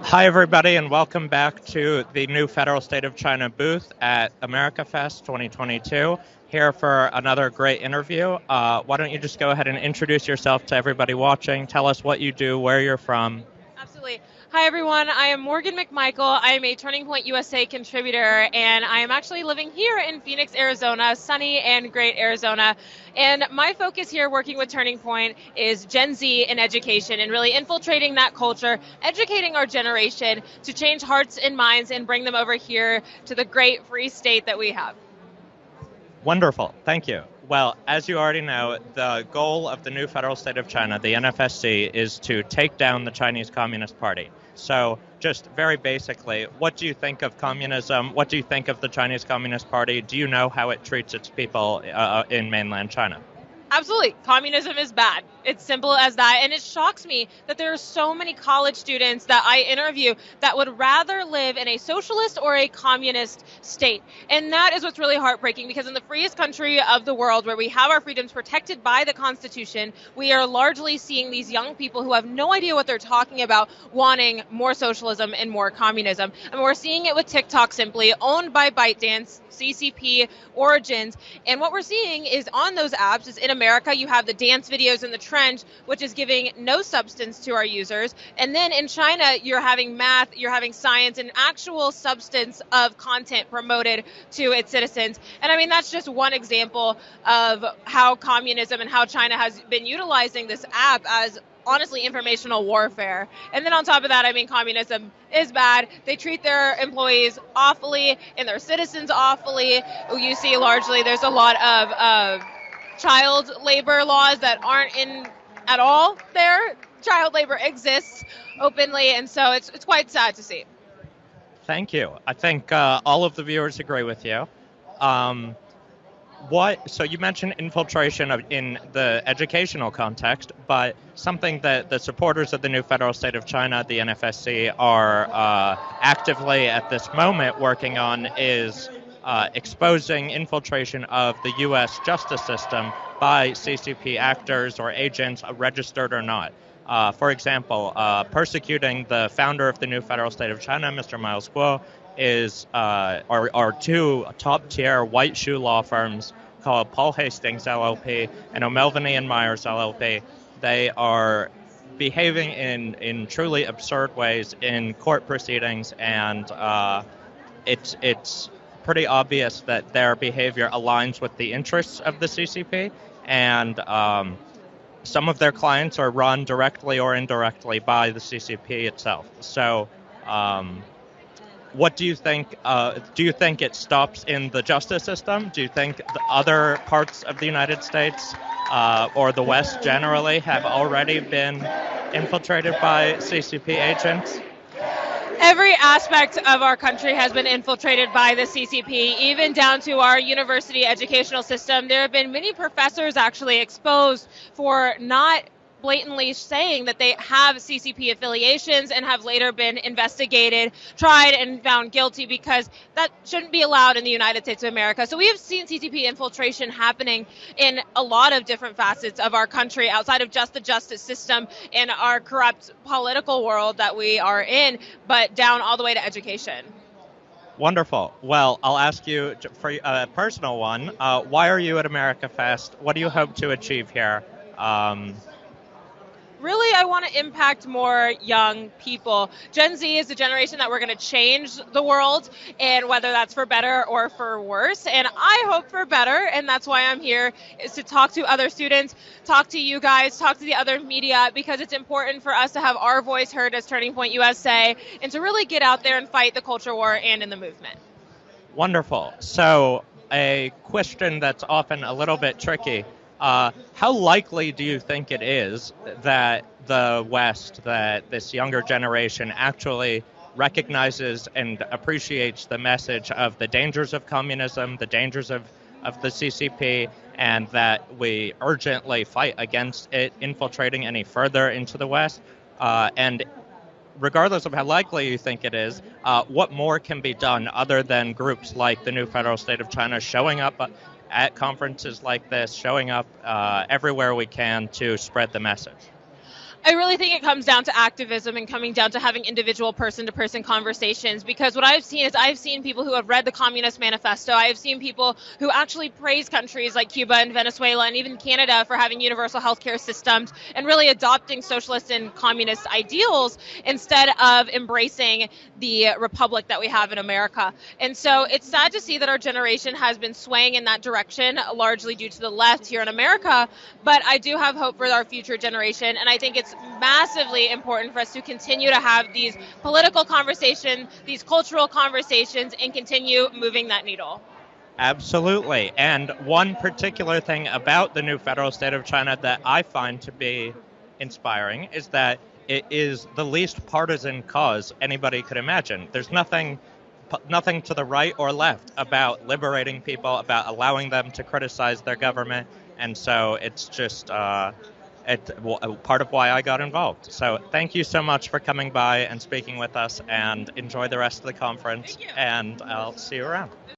Hi, everybody, and welcome back to the new Federal State of China booth at America Fest 2022. Here for another great interview. Why don't you just go ahead and introduce yourself to everybody watching? Tell us what you do, where you're from. Absolutely. Hi, everyone. I am Morgonn McMichael. I am a Turning Point USA contributor, and I am actually living here in Phoenix, Arizona, sunny and great Arizona. And my focus here working with Turning Point is Gen Z in education and really infiltrating that culture, educating our generation to change hearts and minds and bring them over here to the great free state that we have. Wonderful. Thank you. Well, as you already know, the goal of the new Federal State of China, the NFSC, is to take down the Chinese Communist Party. So just very basically, what do you think of communism? What do you think of the Chinese Communist Party? Do you know how it treats its people in mainland China? Absolutely. Communism is bad. It's simple as that. And it shocks me that there are so many college students that I interview that would rather live in a socialist or a communist state. And that is what's really heartbreaking, because in the freest country of the world, where we have our freedoms protected by the Constitution, we are largely seeing these young people who have no idea what they're talking about wanting more socialism and more communism. And we're seeing it with TikTok, simply owned by ByteDance, CCP, Origins. And what we're seeing is on those apps is in America, you have the dance videos and the trend, which is giving no substance to our users. And then in China, you're having math, you're having science, and actual substance of content promoted to its citizens. And I mean, that's just one example of how communism and how China has been utilizing this app as honestly informational warfare. And then on top of that, I mean, communism is bad. They treat their employees awfully and their citizens awfully. You see largely there's a lot of child labor laws that aren't in at all there. Child labor exists openly, and so it's quite sad to see. Thank you. I think all of the viewers agree with you. So you mentioned infiltration in the educational context, but something that the supporters of the new Federal State of China, the NFSC, are actively at this moment working on is exposing infiltration of the U.S. justice system by CCP actors or agents, registered or not. For example, persecuting the founder of the new Federal State of China, Mr. Miles Guo, are two top-tier white shoe law firms called Paul Hastings LLP and O'Melveny and Myers LLP. They are behaving in truly absurd ways in court proceedings, and it's pretty obvious that their behavior aligns with the interests of the CCP, and some of their clients are run directly or indirectly by the CCP itself. So what do you think? Do you think it stops in the justice system? Do you think the other parts of the United States or the West generally have already been infiltrated by CCP agents? Every aspect of our country has been infiltrated by the CCP, even down to our university educational system. There have been many professors actually exposed for not blatantly saying that they have CCP affiliations and have later been investigated, tried, and found guilty, because that shouldn't be allowed in the United States of America. So we have seen CCP infiltration happening in a lot of different facets of our country outside of just the justice system and our corrupt political world that we are in, but down all the way to education. Wonderful. Well, I'll ask you for a personal one. Why are you at America Fest? What do you hope to achieve here? Really, I want to impact more young people. Gen Z is the generation that we're going to change the world, and whether that's for better or for worse. And I hope for better, and that's why I'm here, is to talk to other students, talk to you guys, talk to the other media, because it's important for us to have our voice heard as Turning Point USA, and to really get out there and fight the culture war and in the movement. Wonderful. So a question that's often a little bit tricky. How likely do you think it is that the West, that this younger generation actually recognizes and appreciates the message of the dangers of communism, the dangers of the CCP, and that we urgently fight against it infiltrating any further into the West? And regardless of how likely you think it is, what more can be done other than groups like the new Federal State of China showing up at conferences like this, showing up everywhere we can to spread the message? I really think it comes down to activism and coming down to having individual person-to-person conversations, because what I've seen people who have read the Communist Manifesto. I have seen people who actually praise countries like Cuba and Venezuela and even Canada for having universal healthcare systems and really adopting socialist and communist ideals instead of embracing the republic that we have in America. And so it's sad to see that our generation has been swaying in that direction, largely due to the left here in America, but I do have hope for our future generation, and I think it's massively important for us to continue to have these political conversations, these cultural conversations, and continue moving that needle. Absolutely. And one particular thing about the new federal state of China that I find to be inspiring is that it is the least partisan cause anybody could imagine. There's nothing to the right or left about liberating people, about allowing them to criticize their government. And so it's just part of why I got involved. So thank you so much for coming by and speaking with us, and enjoy the rest of the conference. And I'll see you around.